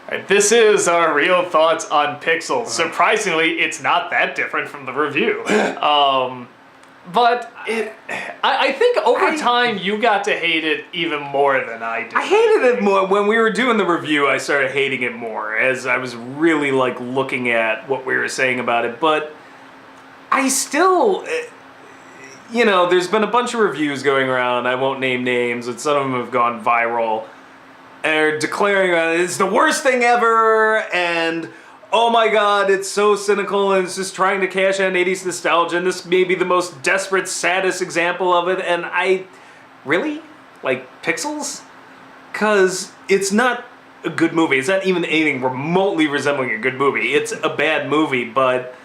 Right, this is our real thoughts on Pixels. Surprisingly, it's not that different from the review. But I think over time you got to hate it even more than I did. I hated it more. When we were doing the review, I started hating it more as I was really like looking at what we were saying about it. But I still, there's been a bunch of reviews going around. I won't name names, but some of them have gone viral. They're declaring it's the worst thing ever, and oh my god, it's so cynical, and it's just trying to cash in 80s nostalgia, and this may be the most desperate, saddest example of it, and really? Like, Pixels? Because it's not a good movie. It's not even anything remotely resembling a good movie. It's a bad movie, but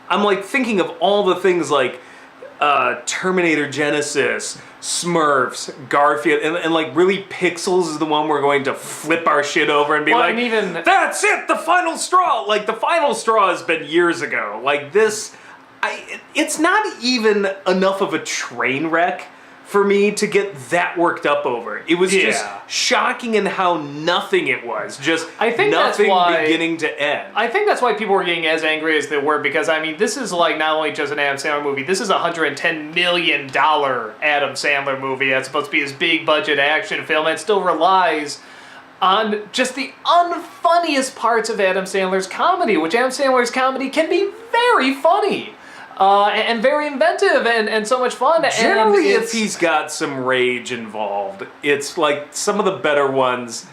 I'm like thinking of all the things like Terminator Genesis, Smurfs, Garfield, and like really Pixels is the one we're going to flip our shit over and be that's it, the final straw. Like the final straw has been years ago. Like this, it's not even enough of a train wreck for me to get that worked up over. It was just shocking in how nothing it was. Just nothing beginning to end. I think that's why people were getting as angry as they were, because, I mean, this is like not only just an Adam Sandler movie, this is a $110 million Adam Sandler movie that's supposed to be his big budget action film, and it still relies on just the unfunniest parts of Adam Sandler's comedy, which Adam Sandler's comedy can be very funny. And very inventive and so much fun. Generally, if he's got some rage involved, it's like some of the better ones.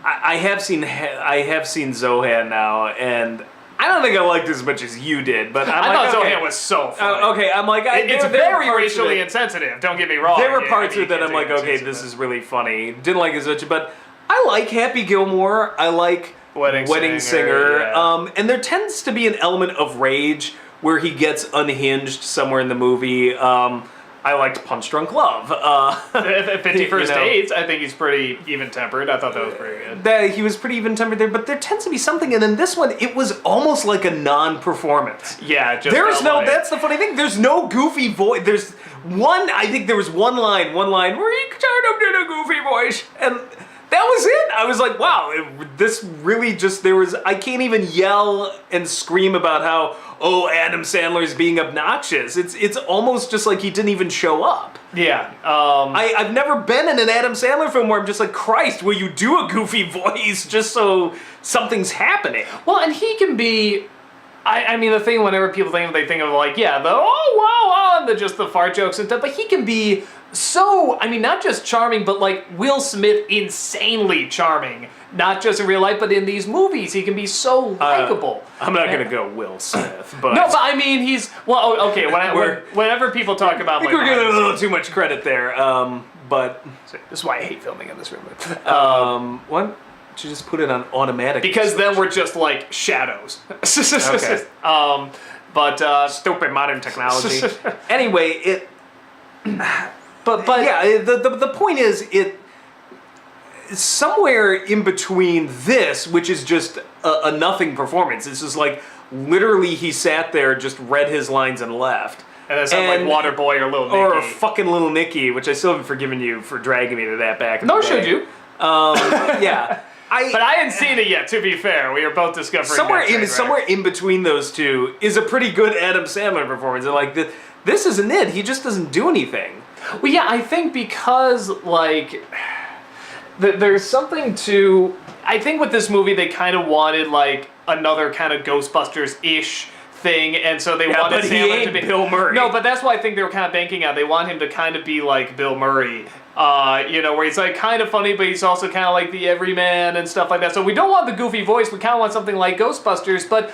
I have seen Zohan now, and I don't think I liked it as much as you did. But I thought Zohan was so funny. I'm like, it's very racially insensitive. Don't get me wrong. There were parts of it that I'm like, okay, this is really funny. Didn't like it as much, but I like Happy Gilmore. I like Wedding Singer. Yeah. And there tends to be an element of rage where he gets unhinged somewhere in the movie. I liked Punch Drunk Love. 50 First Dates, I think he's pretty even-tempered. I thought that was pretty good. He was pretty even-tempered there, but there tends to be something, and in this one, it was almost like a non-performance. Yeah, that's the funny thing, there's no goofy voice. I think there was one line where he kind of did a goofy voice, and that was it. I was like, wow, this really just, I can't even yell and scream about how, Adam Sandler's being obnoxious. It's almost just like he didn't even show up. Yeah. I've never been in an Adam Sandler film where I'm just like, Christ, will you do a goofy voice just so something's happening? Well, and he can be, I mean, the thing whenever people think, they think of like, and just the fart jokes and stuff, but he can be so, I mean, not just charming, but like Will Smith, insanely charming. Not just in real life, but in these movies, he can be so likable. I'm not going to go Will Smith, but... No, but I mean, he's... Well, okay, whenever people talk about... I think we're giving a little too much credit there, but... This is why I hate filming in this room. What? You just put it on automatic. Because then we're just like shadows. Okay. But... Stupid modern technology. Anyway, But yeah, the point is, somewhere in between this, which is just a nothing performance, it's just like, literally he sat there, just read his lines and left. And it sounded like Waterboy or Little Nicky. Or fucking Little Nicky, which I still haven't forgiven you for dragging me to that back in the day. Nor should you. Yeah. But I hadn't seen it yet, to be fair. We were both discovering somewhere in between those two is a pretty good Adam Sandler performance. And like, this isn't it. He just doesn't do anything. Well, yeah, I think because, like, there's something to... I think with this movie, they kind of wanted, like, another kind of Ghostbusters-ish thing, and so they wanted Sandler to be... Bill Murray. No, but that's why I think they were kind of banking on. They want him to kind of be like Bill Murray, where he's, like, kind of funny, but he's also kind of like the everyman and stuff like that. So we don't want the goofy voice. We kind of want something like Ghostbusters, but...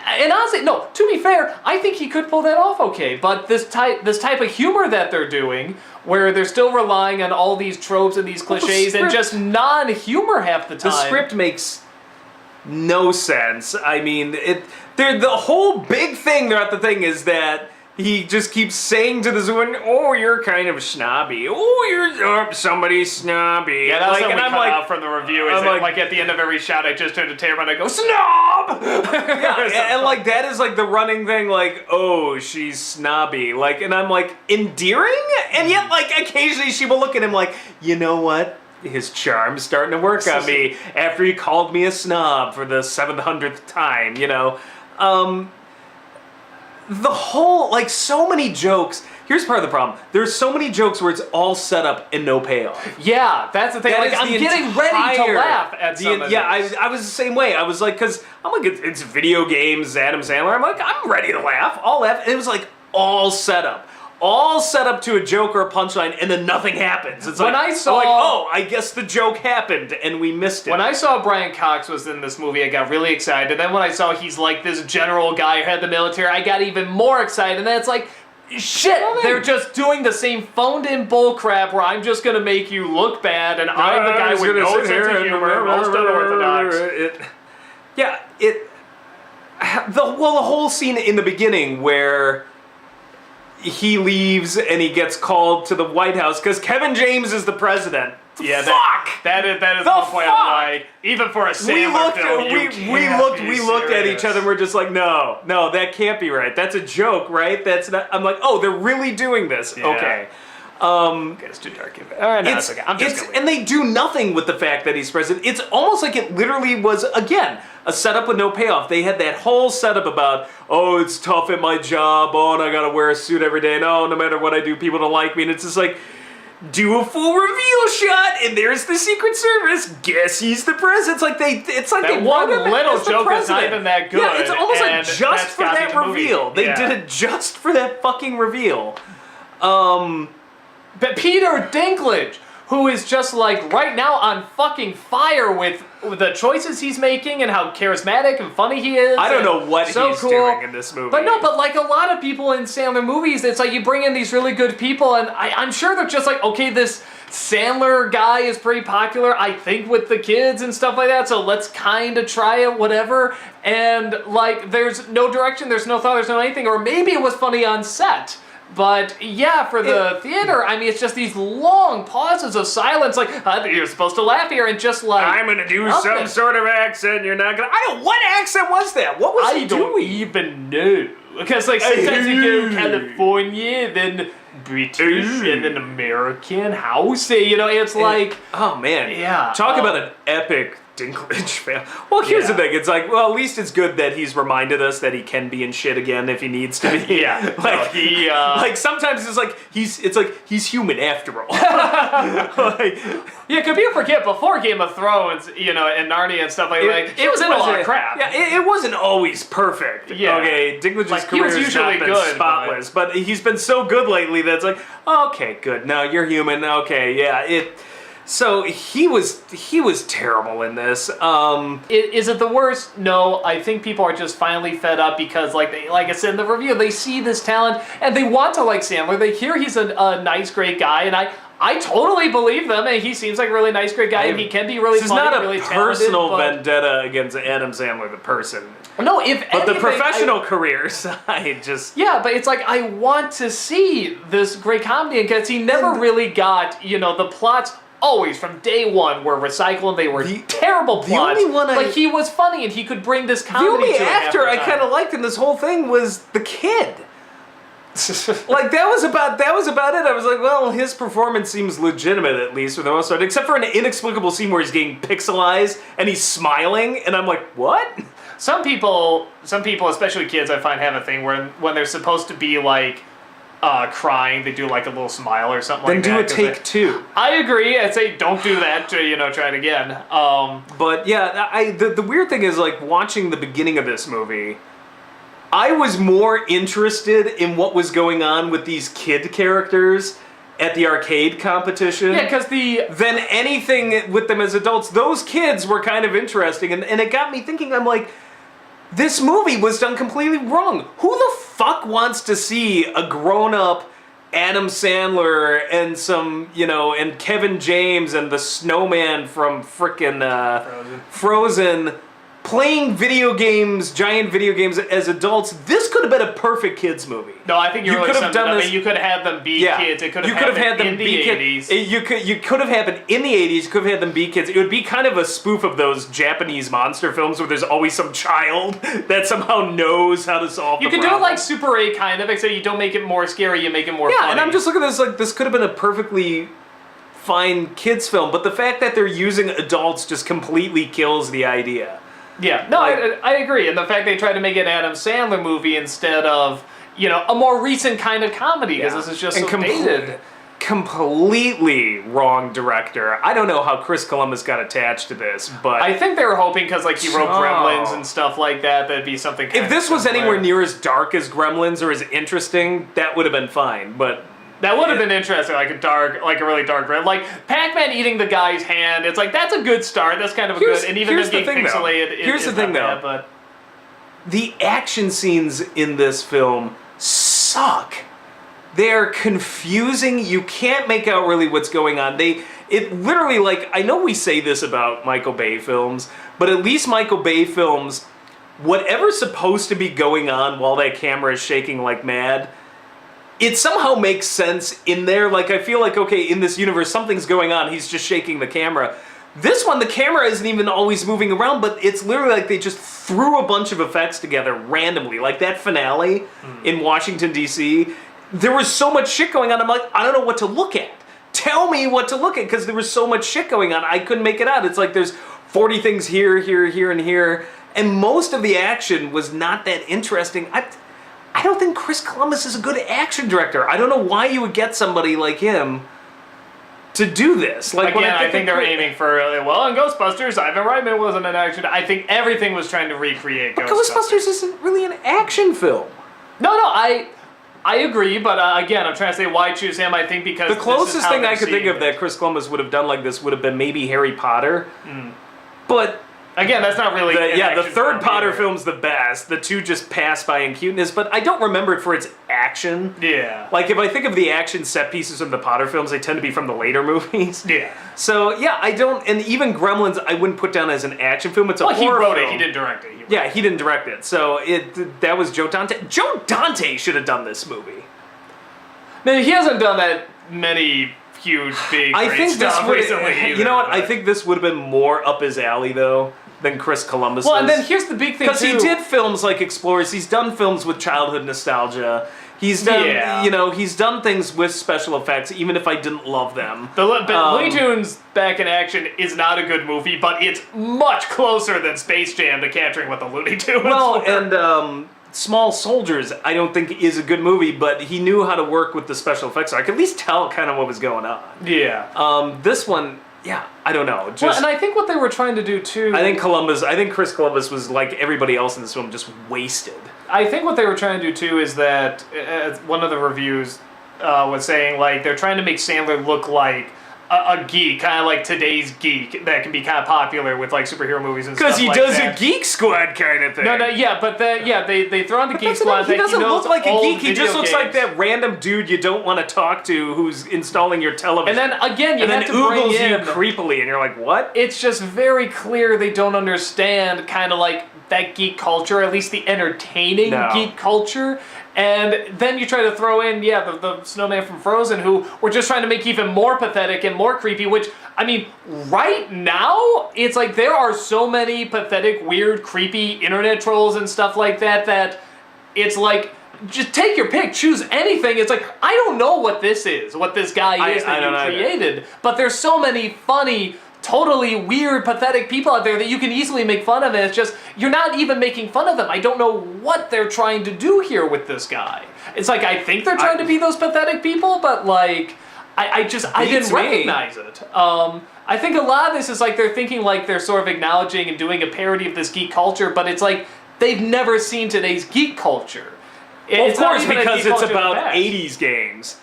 And honestly, no, to be fair, I think he could pull that off okay, but this type of humor that they're doing, where they're still relying on all these tropes and these cliches and just non-humor half the time. The script makes no sense. I mean, the whole big thing throughout the thing is that he just keeps saying to this woman, "Oh, you're kind of snobby. Oh, you're somebody's snobby." Yeah, that's what we cut out from the review. Is that, like, at the end of every shot, I just turn to Taylor and I go, "Snob!" Yeah, and like that is like the running thing. Like, oh, she's snobby. Like, and I'm like endearing, and yet like occasionally she will look at him like, you know what? his charm's starting to work on me after he called me a snob for the 700th time, you know. The whole, like, so many jokes. Here's part of the problem. There's so many jokes where it's all set up and no payoff. Yeah, that's the thing. Like, I'm getting ready to laugh at some of Yeah, this. I was the same way. I was like, because I'm like, it's video games, Adam Sandler. I'm like, I'm ready to laugh. I'll laugh. And it was like all set up. All set up to a joke or a punchline, and then nothing happens. It's When like, I saw- I'm like, oh, I guess the joke happened, and we missed it. When I saw Brian Cox was in this movie, I got really excited. Then when I saw he's like this general guy who had the military, I got even more excited. And then it's like, shit, they're just doing the same phoned-in bullcrap where I'm just going to make you look bad, and I'm the guy with no sense of humor, most unorthodox. The whole scene in the beginning where he leaves and he gets called to the White House because Kevin James is the president. Yeah, fuck! That is The one point fuck! I'm like, even for a Sandler film, we looked at each other and we're just like, no, that can't be right. That's a joke, right? That's not. I'm like, oh, they're really doing this. Yeah. Okay. Okay, it's too dark. It's okay. I'm just gonna and they do nothing with the fact that he's president. It's almost like it literally was, again, a setup with no payoff. They had that whole setup about, oh, it's tough at my job, oh, and I gotta wear a suit every day, and oh, no matter what I do, people don't like me, and it's just like, do a full reveal shot, and there's the Secret Service. Guess he's the president. It's like That they one wrote him little as the joke is not president. even that good, Yeah, it's almost like and just that's for got me that in the movie. reveal. They Yeah. did it just for that fucking reveal. But Peter Dinklage, who is just like right now on fucking fire with the choices he's making and how charismatic and funny he is. I don't know what so he's cool. doing in this movie. But no, but like a lot of people in Sandler movies, it's like you bring in these really good people, and I'm sure they're just like, okay, this Sandler guy is pretty popular, I think, with the kids and stuff like that, so let's kind of try it, whatever. And like, there's no direction, there's no thought, there's no anything, or maybe it was funny on set. But yeah, for the theater, I mean, it's just these long pauses of silence, like, you're supposed to laugh here, and just like, I'm gonna do nothing. some sort of accent. You're not gonna. I don't. What accent was that? What was he I don't doing? even know. Because like sometimes you go California, then British, and then American house. You know, it's like, Oh man. Yeah. Talk about an epic Dinklage fan. Well, here's the Yeah. thing. It's like, well, at least it's good that he's reminded us that he can be in shit again if he needs to be. Yeah. Like No, he, like sometimes it's like he's human after all. Like, yeah, could people forget before Game of Thrones, you know, and Narnia and stuff like that, it was in a lot of crap. Yeah, it wasn't always perfect. Yeah. Okay, Dinklage's Like, he career was has usually not been good, spotless, but he's been so good lately that it's like, okay, good. No, you're human. Okay, yeah. So he was terrible in this. Is it the worst? No, I think people are just finally fed up because, like I said in the review, they see this talent and they want to like Sandler. They hear he's a nice, great guy, and I totally believe them. And he seems like a really nice, great guy, and he can be really This is funny, not a really personal talented, vendetta against Adam Sandler, the person. No, if But the anything, professional career side just... Yeah, but it's like, I want to see this great comedy because he never really got, you know, the plots always from day one were recycled. They were terrible plots. only one but he was funny and he could bring this The comedy only to it half actor the I time. kind of liked in this whole thing was the kid. Like that was about it. I was like, well, his performance seems legitimate at least for the most part, except for an inexplicable scene where he's getting pixelized and he's smiling, and I'm like, what? Some people, especially kids, I find have a thing where when they're supposed to be like crying, they do like a little smile or something Then like do that. a 'cause take two. I agree. I'd say don't do that. You know, try it again. But yeah, the weird thing is like watching the beginning of this movie, I was more interested in what was going on with these kid characters at the arcade competition. Yeah, because than anything with them as adults. Those kids were kind of interesting, and it got me thinking, I'm like, this movie was done completely wrong. Who the fuck wants to see a grown-up Adam Sandler and some, you know, and Kevin James and the snowman from frickin' Frozen playing video games, giant video games as adults? This could have been a perfect kids movie. No, I think you're You really could have summed it done up. this- I mean, you could have had them be kids. It could have happened in the 80s. You could have happened in the 80s. You could have had them be kids. It would be kind of a spoof of those Japanese monster films where there's always some child that somehow knows how to solve You the could do it problem. like Super 8 kind of, except you don't make it more scary, you make it more Yeah, funny. and I'm just looking at this like this could have been a perfectly fine kids film, but the fact that they're using adults just completely kills the idea. Yeah, no, Like- I agree. And the fact they tried to make it an Adam Sandler movie instead of, a more recent kind of comedy, because this is just so dated. Completely wrong director. I don't know how Chris Columbus got attached to this, but I think they were hoping because he wrote Gremlins and stuff like that, that'd be something. If this was anywhere near as dark as Gremlins or as interesting, that would have been fine. But that would have been interesting, like a really dark red, like Pac-Man eating the guy's hand. It's like that's a good start. That's kind of a good, and even here's them the being thing, pixelated. Here's the thing, though. But the action scenes in this film suck. They're confusing. You can't make out really what's going on. It literally, like, I know we say this about Michael Bay films, but at least Michael Bay films, whatever's supposed to be going on while that camera is shaking like mad, it somehow makes sense in there. Like, I feel like, okay, in this universe, something's going on. He's just shaking the camera. This one, the camera isn't even always moving around, but it's literally like they just threw a bunch of effects together randomly. Like that finale in Washington, D.C., there was so much shit going on. I'm like, I don't know what to look at. Tell me what to look at, because there was so much shit going on. I couldn't make it out. It's like there's 40 things here, and here. And most of the action was not that interesting. I don't think Chris Columbus is a good action director. I don't know why you would get somebody like him to do this. Like, again, I think they were aiming for, in Ghostbusters, Ivan Reitman wasn't an action. I think everything was trying to recreate Ghostbusters isn't really an action film. No, I agree, but again, I'm trying to say why choose him. I think because the closest thing I could think of it. that Chris Columbus would have done like this would have been maybe Harry Potter. But again, that's not really. the third Potter either. film's the best. The two just pass by in cuteness, but I don't remember it for its action. Yeah. Like if I think of the action set pieces from the Potter films, they tend to be from the later movies. Yeah. So yeah, I don't, and even Gremlins, I wouldn't put down as an action film. It's a horror he wrote film. it. He didn't direct it. He didn't direct it. So that was Joe Dante. Joe Dante should have done this movie. No, he hasn't done that many huge, big. I think this stuff would. recently. Either, you know what? but. I think this would have been more up his alley though than Chris Columbus. Well, and then here's the big thing because he too. did films like Explorers. He's done films with childhood nostalgia. He's done, he's done things with special effects, even if I didn't love them. But Looney Tunes Back in Action is not a good movie, but it's much closer than Space Jam to capturing what the Looney Tunes were. And Small Soldiers, I don't think is a good movie, but he knew how to work with the special effects. So I could at least tell kind of what was going on. Yeah. This one, I don't know. Well, and I think what they were trying to do too. I think Chris Columbus was like everybody else in this film, just wasted. I think what they were trying to do too is that one of the reviews was saying like they're trying to make Sandler look like a geek, kind of like today's geek that can be kind of popular with like superhero movies and stuff like that. Because he does a Geek Squad kind of thing. They throw on the Geek Squad. He doesn't look like a geek. He just looks games. like that random dude you don't want to talk to who's installing your television. And then again, you have to oogles bring in you creepily, and you're like, what? It's just very clear they don't understand kind of like that geek culture, at least the entertaining geek culture. And then you try to throw in, the snowman from Frozen, who we're just trying to make even more pathetic and more creepy, which, I mean, right now, it's like there are so many pathetic, weird, creepy internet trolls and stuff like that it's like, just take your pick, choose anything. It's like, I don't know what this is, what this guy is that you created, but there's so many funny, totally weird, pathetic people out there that you can easily make fun of, and it's just, you're not even making fun of them. I don't know what they're trying to do here with this guy. It's like, I think they're trying to be those pathetic people, but like, I didn't recognize it. I think a lot of this is like, they're thinking like they're sort of acknowledging and doing a parody of this geek culture, but it's like, they've never seen today's geek culture. Well, of course, because it's about 80s games.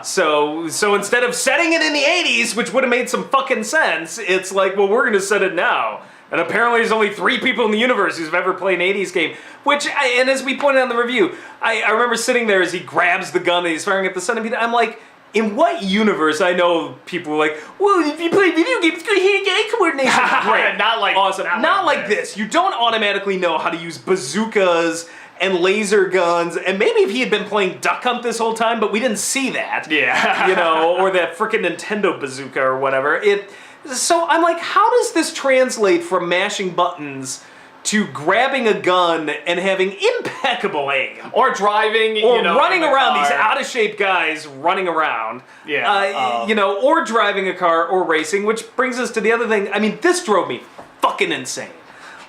So instead of setting it in the 80s, which would have made some fucking sense, it's like, well, we're going to set it now. And apparently there's only 3 people in the universe who've ever played an 80s game. And as we pointed out in the review, I remember sitting there as he grabs the gun and he's firing at the centipede. I'm like, in what universe? I know people were like, well, if you play video games, good hand-eye coordination. Great. Not like awesome. Not like this. You don't automatically know how to use bazookas and laser guns, and maybe if he had been playing Duck Hunt this whole time, but we didn't see that. Yeah. Or that frickin' Nintendo bazooka or whatever. So I'm like, how does this translate from mashing buttons to grabbing a gun and having impeccable aim. Or driving, Or you know, running in the around, these car. out-of-shape guys running around. Yeah. You know, or driving a car or racing, which brings us to the other thing. I mean, this drove me fucking insane.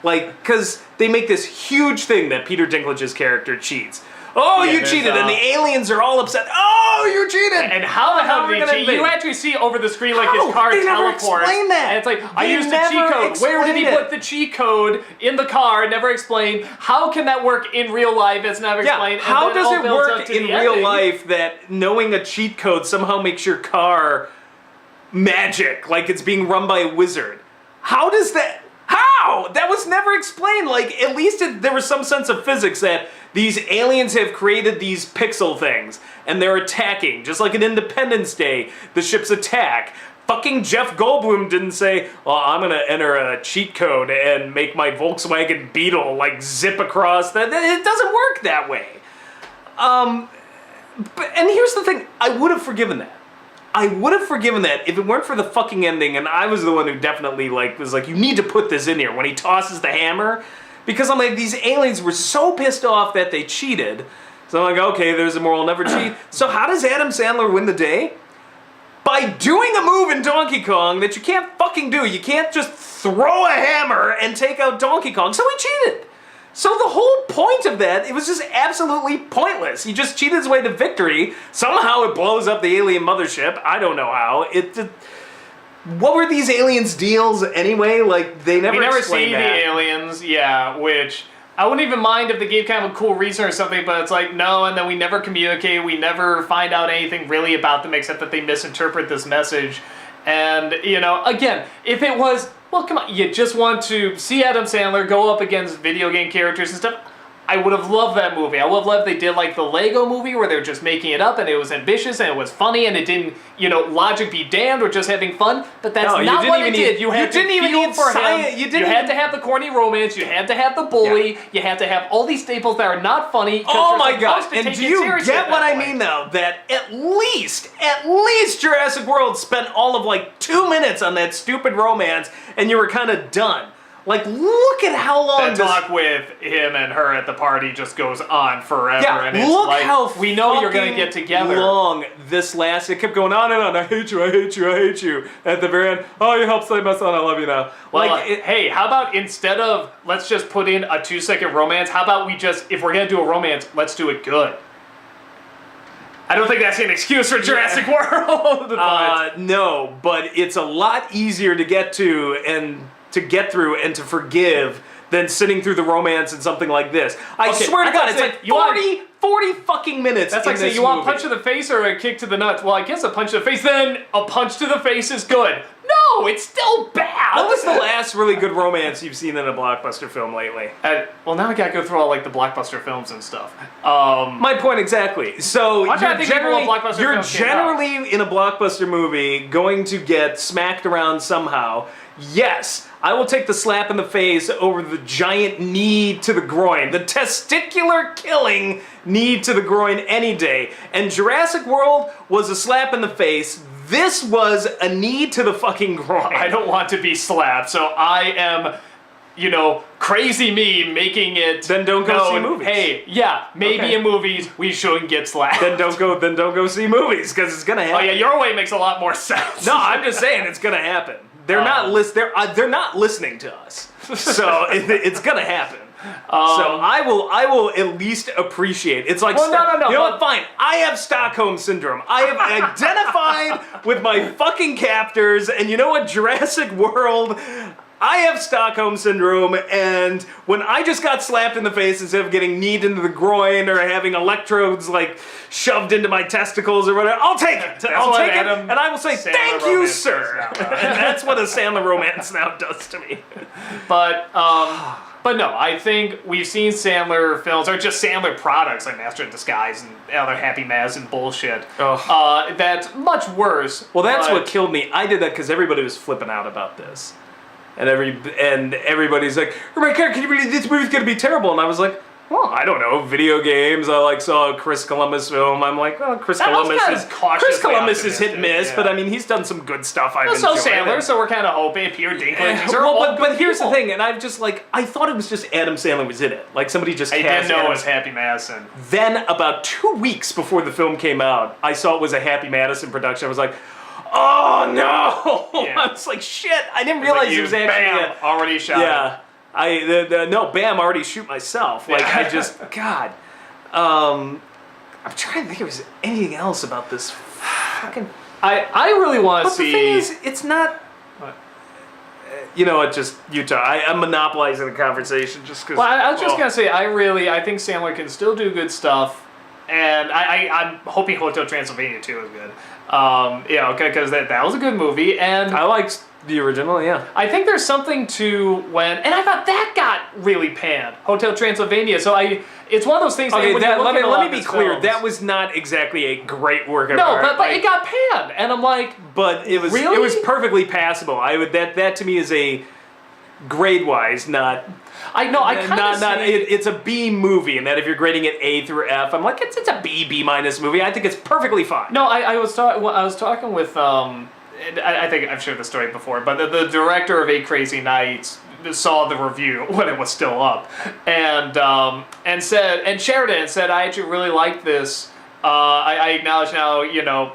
Like, because they make this huge thing that Peter Dinklage's character cheats. Oh, Yeah, you there's, cheated, and the aliens are all upset. Oh, you cheated! And how the hell are we did he gonna cheat? invade? You actually see over the screen like How? his car They never teleports. explain that. And it's like, I They used the cheat never code. Where did he explain put it. the cheat code in the car? Never explained. How can that work in real life? It's never explained. Yeah, how And then does all it builds up work to in the real ending. life that knowing a cheat code somehow makes your car magic, like it's being run by a wizard? How does that... How? That was never explained. Like, at least there was some sense of physics that these aliens have created these pixel things, and they're attacking. Just like in Independence Day, the ships attack. Fucking Jeff Goldblum didn't say, well, I'm gonna enter a cheat code and make my Volkswagen Beetle, like, zip across. It doesn't work that way. And here's the thing, I would have forgiven that. I would have forgiven that if it weren't for the fucking ending, and I was the one who definitely was like, you need to put this in here when he tosses the hammer, because I'm like, these aliens were so pissed off that they cheated. So I'm like, okay, there's a moral, never cheat. So how does Adam Sandler win the day? By doing a move in Donkey Kong that you can't fucking do. You can't just throw a hammer and take out Donkey Kong. So he cheated. So the whole point of that, it was just absolutely pointless. He just cheated his way to victory. Somehow it blows up the alien mothership. I don't know how. What were these aliens' deals anyway? Like, they never We never explained see that. the aliens, yeah, which I wouldn't even mind if they gave kind of a cool reason or something, but it's like, no, and then we never communicate, we never find out anything really about them except that they misinterpret this message. And, you know, again, if it was, well, come on, you just want to see Adam Sandler go up against video game characters and stuff, I would have loved that movie. I would have loved if they did like the Lego movie where they were just making it up and it was ambitious and it was funny and it didn't, you know, logic be damned or just having fun. But that's No, you not didn't what even it did. need- You had you to didn't even feel need for science- him. you didn't had even- to have the corny romance. You had to have the bully. You had to have all these staples that are not funny. 'cause Oh you're my supposed god! to And take do it you seriously get at what that I point. mean though? That at least Jurassic World spent all of like 2 minutes on that stupid romance, and you were kind of done. Like, look at how long That this. talk with him and her at the party just goes on forever, Yeah, and it's look like, how we know you're gonna fucking get together. long this lasted. It kept going on and on. I hate you. I hate you. I hate you. At the very end, oh, you helped save my son. I love you now. Well, Like, hey, how about instead of let's just put in a 2-second romance, how about we just, if we're gonna do a romance, let's do it good. I don't think that's an excuse for Jurassic World. but no, but it's a lot easier to get to and to get through and to forgive than sitting through the romance and something like this. I Okay, swear to I God, gotta it's say, like you want- 40 fucking minutes. that's in like saying this you want a movie. punch to the face or a kick to the nuts. Well, I guess a punch to the face, then a punch to the face is good. No, it's still bad. What was the last really good romance you've seen in a blockbuster film lately? Well, now I gotta go through all like the blockbuster films and stuff. My point exactly. So I'm trying you're to think of generally, what blockbuster you're films came out. generally in a blockbuster movie going to get smacked around somehow. Yes, I will take the slap in the face over the giant knee to the groin, the testicular killing knee to the groin any day. And Jurassic World was a slap in the face. This was a knee to the fucking groin. I don't want to be slapped, so I am, you know, crazy me making it. Then don't go see known, movies. Hey, yeah, maybe Okay. in movies we shouldn't get slapped. Then don't go see movies because it's gonna happen. Oh yeah, your way makes a lot more sense. No, I'm just saying it's gonna happen. They're not they're not listening to us, so it's gonna happen. So I will at least appreciate. It's like Well, no, you know but- what? Fine. I have Stockholm syndrome. I have identified with my fucking captors, and you know what? Jurassic World. I have Stockholm syndrome, and when I just got slapped in the face instead of getting kneed into the groin or having electrodes like shoved into my testicles or whatever, I'll take it. I'll what take it, Adam and I will say Sandler thank you, romance sir. does now. And that's what a Sandler romance now does to me. But no, I think we've seen Sandler films, or just Sandler products like Master in Disguise and other Happy Maz and bullshit. That's much worse. Well, that's but- what killed me. I did that because everybody was flipping out about this, and everybody's like, "Oh my god, can you believe this movie's gonna be terrible?" And I was like, Well, I don't know, video games. I saw a Chris Columbus film. I'm like, well, Chris Columbus is hit and miss, but I mean, he's done some good stuff. I've enjoyed. So Sandler, so we're kind of hoping Peter Dinklage. These are Well, all but here's people. the thing, and I've just I thought it was just Adam Sandler was in it. Like somebody just I cast didn't know Adam. it was Happy Madison. Then about 2 weeks before the film came out, I saw it was a Happy Madison production. I was like, oh no! Yeah. I was like, shit! I didn't realize it was actually bam, already shot. Yeah. No, Bam, already shoot myself. Like, I just, God. I'm trying to think if there's anything else about this fucking... I really want to But see... the thing is, it's not... What? You know what, just Utah. I'm monopolizing the converation just because... Well, I was just going to say, I think Sandler can still do good stuff, and I'm hoping Hotel Transylvania 2 is good. Because that was a good movie, and... I liked the original, yeah. I think there's something to when... And I thought that got really panned, Hotel Transylvania, so it's one of those things... Okay, when you look at a lot let of me be his clear. films- That was not exactly a great work of No, art. but it got panned, and I'm like... But it was Really? It was perfectly passable. That to me is a grade-wise, not... I know, I kind of it's a B movie, and that if you're grading it A through F, I'm like, it's a B minus movie. I think it's perfectly fine. No, I was talking with I think I've shared the story before, but the director of 8 Crazy Nights saw the review when it was still up, and shared it and said, I actually really liked this. I acknowledge now,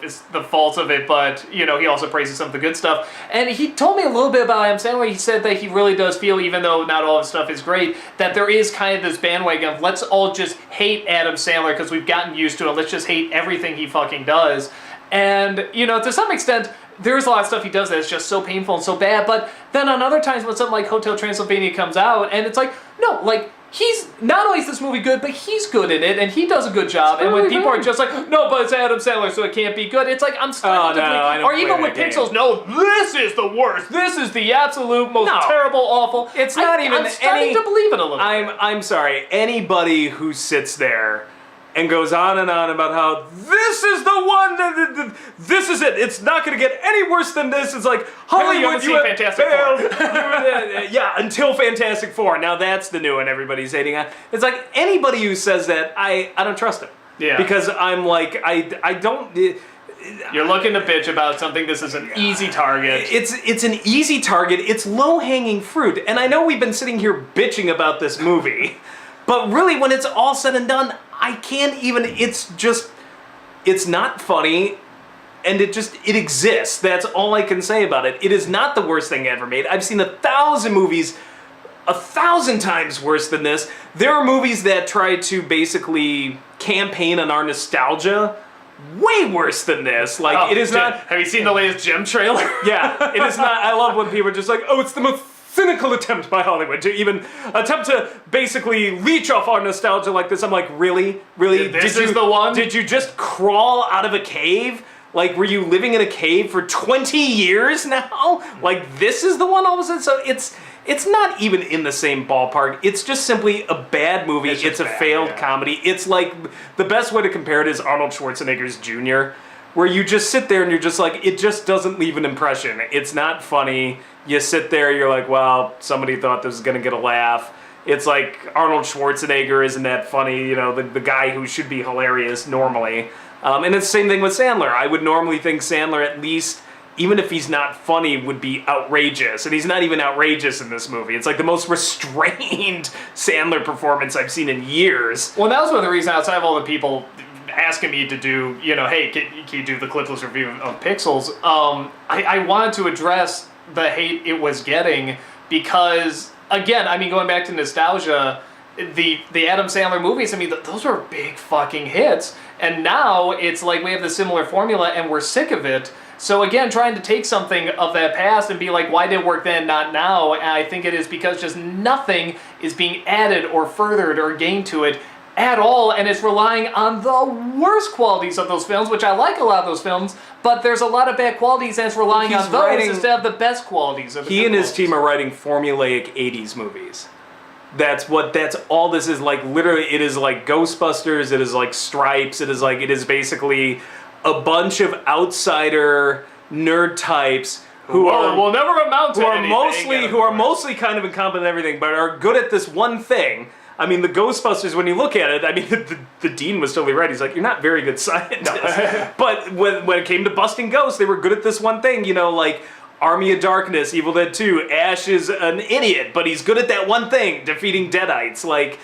it's the faults of it, but, he also praises some of the good stuff. And he told me a little bit about Adam Sandler. He said that he really does feel, even though not all of his stuff is great, that there is kind of this bandwagon of let's all just hate Adam Sandler because we've gotten used to it. Let's just hate everything he fucking does. And, to some extent, there's a lot of stuff he does that's just so painful and so bad, but then on other times when something like Hotel Transylvania comes out, and it's like, no, like, he's, not only is this movie good, but he's good in it, and he does a good job, and when people are just like, no, but it's Adam Sandler, so it can't be good, it's like, I'm starting to believe, or even with Pixels, no, this is the worst, this is the absolute most terrible, awful, It's not even I'm starting to believe it a little. I'm sorry, anybody who sits there and goes on and on about how this is the one, this is it. It's not going to get any worse than this. It's like Hollywood, you have Fantastic failed. Four. Yeah, until Fantastic Four. Now that's the new one everybody's hating on. It's like anybody who says that, I don't trust him. Yeah. Because I'm like, I don't. You're looking to bitch about something. This is an easy target. It's an easy target. It's low hanging fruit. And I know we've been sitting here bitching about this movie. But really, when it's all said and done, I can't even, it's not funny, and it exists. That's all I can say about it. It is not the worst thing ever made. I've seen 1,000 movies 1,000 times worse than this. There are movies that try to basically campaign on our nostalgia way worse than this. Like, it is not... Have you seen the latest Gem trailer? Yeah, it is not... I love when people are just like, oh, it's the most cynical attempt by Hollywood to even attempt to basically leech off our nostalgia like this. I'm like, really? Really? This is the one? Did you just crawl out of a cave? Like, were you living in a cave for 20 years now? Like, this is the one all of a sudden? So it's not even in the same ballpark. It's just simply a bad movie. It's a failed comedy. It's like, the best way to compare it is Arnold Schwarzenegger's Jr., where you just sit there and you're just like, it just doesn't leave an impression. It's not funny. You sit there, you're like, well, somebody thought this was going to get a laugh. It's like Arnold Schwarzenegger isn't that funny, you know, the guy who should be hilarious normally. And it's the same thing with Sandler. I would normally think Sandler, at least, even if he's not funny, would be outrageous. And he's not even outrageous in this movie. It's like the most restrained Sandler performance I've seen in years. Well, that was one of the reasons, outside of all the people asking me to do, you know, hey, can you do the clipless review of Pixels? I wanted to address the hate it was getting because, again, I mean, going back to nostalgia, the Adam Sandler movies, I mean, those were big fucking hits. And now it's like we have the similar formula and we're sick of it. So again, trying to take something of that past and be like, why did it work then, not now? And I think it is because just nothing is being added or furthered or gained to it at all, and it's relying on the worst qualities of those films, which I like a lot of those films, but there's a lot of bad qualities and it's relying on those instead of the best qualities of the He and his team are writing formulaic 80s movies. That's all this is. Like, literally, it is like Ghostbusters, it is like Stripes, it is basically a bunch of outsider nerd types who will never amount to anything. Who are mostly kind of incompetent in everything, but are good at this one thing. I mean, the Ghostbusters, when you look at it, I mean, the dean was totally right. He's like, you're not very good scientists. But when it came to busting ghosts, they were good at this one thing, you know, like Army of Darkness, Evil Dead 2. Ash is an idiot, but he's good at that one thing, defeating Deadites. Like,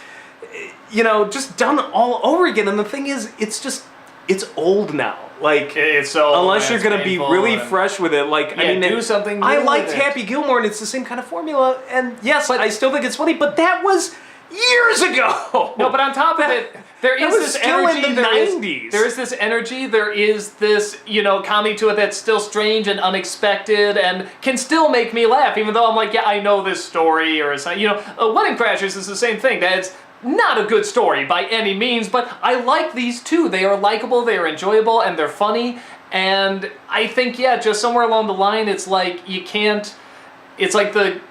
you know, just done all over again. And the thing is, it's old now. Like, it's so unless you're going to be really fresh with it, like, yeah, I mean, do something new I liked with it. Happy Gilmore, and it's the same kind of formula. And yes, I still think it's funny, but that was years ago. No, but on top of it, there is was this still energy. in the 90s. There is this energy. There is this, you know, comedy to it that's still strange and unexpected, and can still make me laugh, even though I'm like, yeah, I know this story, or you know, Wedding Crashers is the same thing. That's not a good story by any means, but I like these two. They are likable, they are enjoyable, and they're funny. And I think, yeah, just somewhere along the line, it's like you can't. It's like the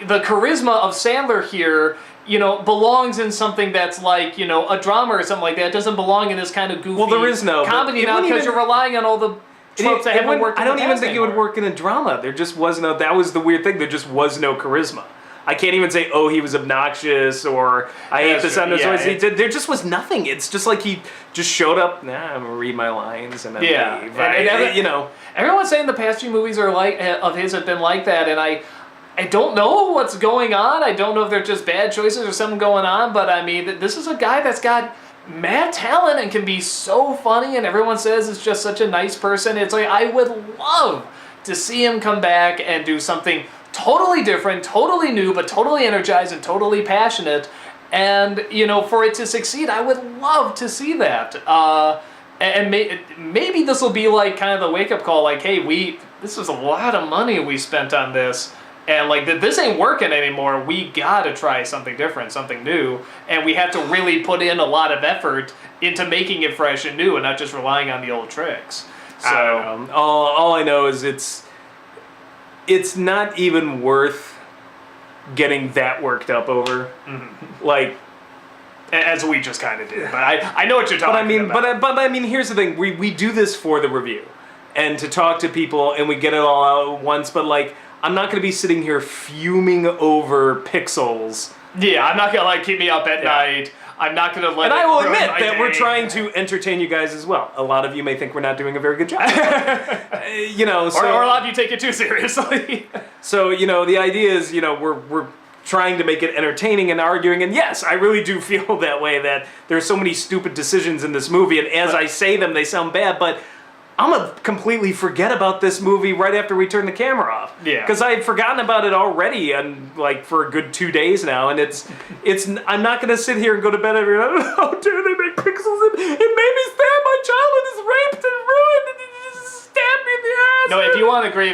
charisma of Sandler here, you know, belongs in something that's like, you know, a drama or something like that. It doesn't belong in this kind of goofy there is no comedy now, because you're relying on all the tropes that haven't worked. I don't even think it would work in a drama. There just was no. That was the weird thing. There just was no charisma. I can't even say, oh, he was obnoxious, or I hate the sound of his voice. There just was nothing. It's just like he just showed up. Nah, I'm gonna read my lines and then leave. And you know, everyone's saying the past few movies are like of his have been like that, and I don't know what's going on. I don't know if they're just bad choices or something going on. But I mean, this is a guy that's got mad talent and can be so funny, and everyone says it's just such a nice person. It's like, I would love to see him come back and do something totally different, totally new, but totally energized and totally passionate. And, you know, for it to succeed, I would love to see that. And maybe this will be like kind of the wake-up call, like, hey, this is a lot of money we spent on this, and like, this ain't working anymore. We gotta try something different, something new, and we have to really put in a lot of effort into making it fresh and new, and not just relying on the old tricks. So I don't know. All I know is it's not even worth getting that worked up over. Mm-hmm. Like, as we just kind of did. But I know what you're talking about. But I mean, here's the thing. We do this for the review and to talk to people, and we get it all out at once. But, like, I'm not going to be sitting here fuming over pixels. Yeah, I'm not going to, like, keep me up at night. I'm not going to let. And I will admit that day. We're trying to entertain you guys as well. A lot of you may think we're not doing a very good job. You know, so, or a lot of you take it too seriously. So, you know, the idea is, you know, we're trying to make it entertaining and arguing. And yes, I really do feel that way, that there's so many stupid decisions in this movie. And as I say them, they sound bad. But I'm going to completely forget about this movie right after we turn the camera off. Yeah. Because I had forgotten about it already, and like for a good 2 days now, and it's. I'm not going to sit here and go to bed every night. How dare they make pixels? It made me sad. My childhood is raped and ruined, and it just stabbed me in the ass. No, if you want to agree,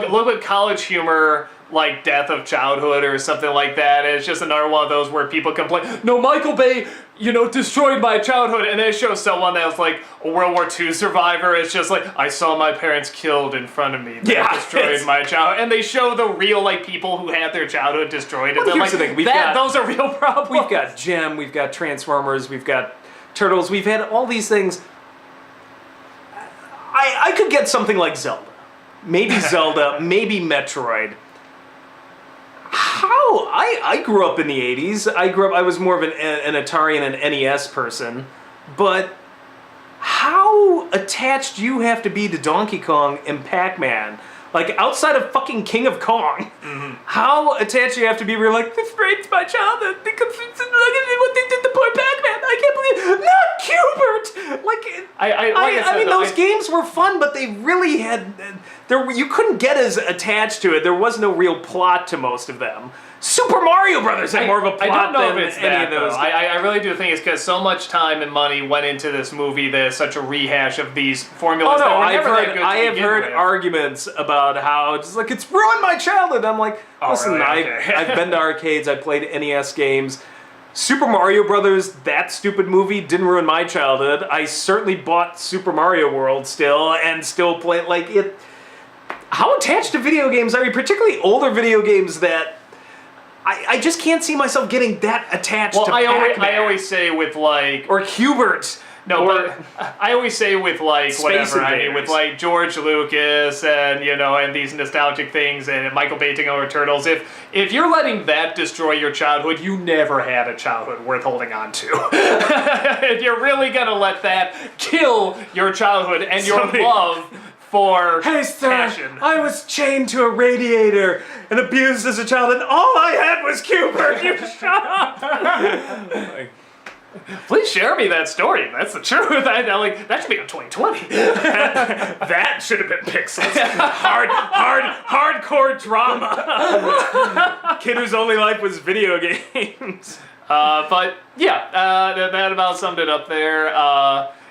look at college humor, like Death of Childhood or something like that. It's just another one of those where people complain, no, Michael Bay, you know, destroyed my childhood. And then it shows someone that was like a World War II survivor. It's just like, I saw my parents killed in front of me. That destroyed my childhood. And they show the real, like, people who had their childhood destroyed. And Well, here's the thing. Those are real problems. We've got Gem, we've got Transformers, we've got Turtles, we've had all these things. I could get something like Zelda. Maybe Zelda, maybe Metroid. I grew up in the 80s. I was more of an Atari and an NES person. But how attached you have to be to Donkey Kong and Pac-Man? Like, outside of fucking King of Kong, how attached you have to be where you're like, this breaks my childhood because look at what they did to poor Pac-Man. I can't believe not Cubert. Like, I mean, those games were fun, but they really had you couldn't get as attached to it. There was no real plot to most of them. Super Mario Brothers had more of a plot I don't know than if it's any that, of those. I really do think it's because so much time and money went into this movie. There's such a rehash of these formulas. Oh no, that were I never have heard arguments about how it's like it's ruined my childhood. I'm like, listen, really? Okay. I've been to arcades, I played NES games. Super Mario Brothers, that stupid movie, didn't ruin my childhood. I certainly bought Super Mario World still and still play like it. How attached to video games are you, particularly older video games that I just can't see myself getting that attached to Pac-Man. I always say with like or Cubert. No, but I always say with like Space whatever, I mean Invaders. with like George Lucas and and these nostalgic things and Michael Bay taking over Turtles, if you're letting that destroy your childhood, you never had a childhood worth holding on to. If you're really gonna let that kill your childhood and your love for Hey, sir, passion. I was chained to a radiator and abused as a child, and all I had was Cooper. You shut up. Please share me that story. That's the truth. That should be on 2020. That should have been Pixels. Hardcore drama. Kid whose only life was video games. But yeah, that about summed it up there.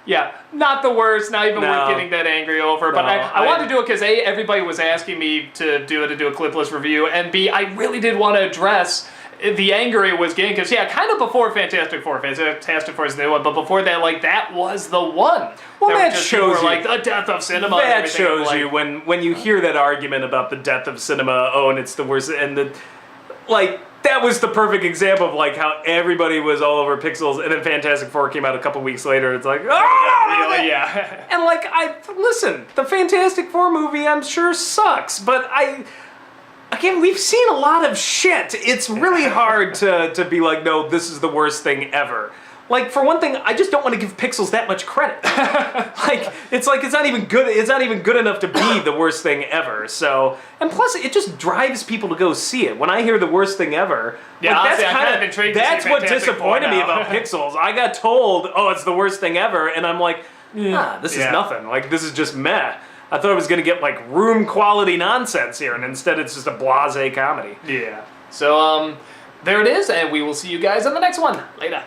Yeah, not the worst, not even worth getting that angry over. But I wanted to do it because A, everybody was asking me to do a clipless review, and B, I really did want to address the anger it was getting, because kind of before Fantastic Four is the new one, but before that, that was the one. Well, that shows you the death of cinema. That shows you when you hear that argument about the death of cinema. Oh, and it's the worst, and that was the perfect example of how everybody was all over Pixels, and then Fantastic Four came out a couple weeks later. It's like, oh, really, yeah. And listen, the Fantastic Four movie I'm sure sucks, but again, we've seen a lot of shit. It's really hard to be like, no, this is the worst thing ever. For one thing, I just don't want to give Pixels that much credit. It's not even good. It's not even good enough to be the worst thing ever. So, and plus, it just drives people to go see it. When I hear the worst thing ever, honestly, intrigued to see that's what Fantastic disappointed Four me now. about Pixels. I got told, oh, it's the worst thing ever, and I'm like, this is nothing. This is just meh. I thought I was going to get room quality nonsense here, and instead it's just a blasé comedy. Yeah. So there it is, and we will see you guys in the next one. Later.